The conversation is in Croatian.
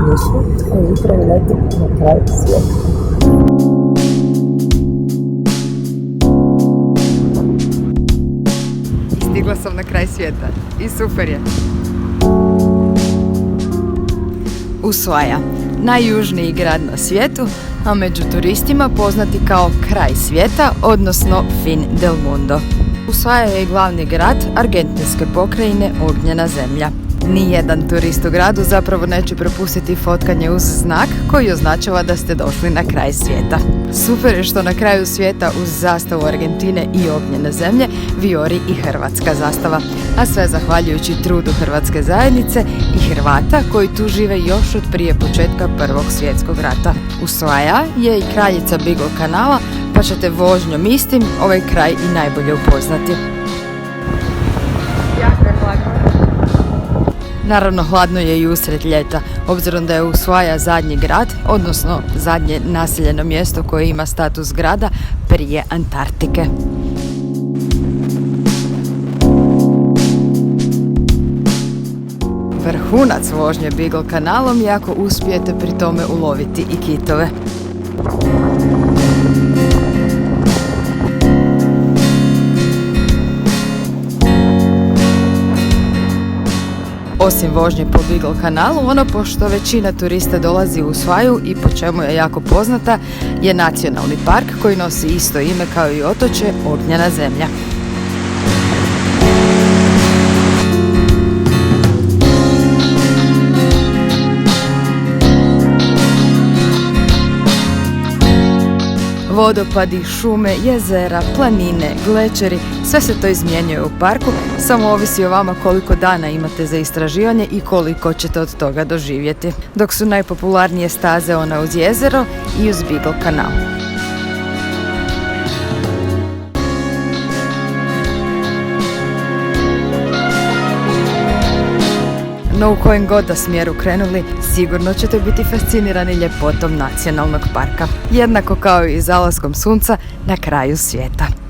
Nišu, a upravo letim na kraj svijeta. Stigla sam na kraj svijeta i super je. Ushuaia, najjužniji grad na svijetu, a među turistima poznati kao kraj svijeta, odnosno Fin del Mundo. Ushuaia je glavni grad argentinske pokrajine Ognjena zemlja. Nijedan turist u gradu zapravo neće propustiti fotkanje uz znak koji označava da ste došli na kraj svijeta. Super je što na kraju svijeta uz zastavu Argentine i Ognjene zemlje vijori i hrvatska zastava, a sve zahvaljujući trudu hrvatske zajednice i Hrvata koji tu žive još od prije početka Prvog svjetskog rata. Ushuaia je i kraljica Beagle kanala, pa ćete vožnjom istim ovaj kraj i najbolje upoznati. Naravno, hladno je i usred ljeta, obzirom da je Ushuaia zadnji grad, odnosno zadnje naseljeno mjesto koje ima status grada prije Antarktike. Vrhunac vožnje Beagle kanalom je ako uspijete pri tome uloviti i kitove. Osim vožnje po Beagle kanalu, ono pošto većina turista dolazi u Ushuaiu i po čemu je jako poznata, je nacionalni park koji nosi isto ime kao i otočje Ognjena zemlja. Vodopadi, šume, jezera, planine, glečeri, sve se to izmjenjuje u parku, samo ovisi o vama koliko dana imate za istraživanje i koliko ćete od toga doživjeti. Dok su najpopularnije staze ona uz jezero i uz Beagle kanal. No u kojem god da smjeru krenuli, sigurno ćete biti fascinirani ljepotom nacionalnog parka. Jednako kao i zalaskom sunca na kraju svijeta.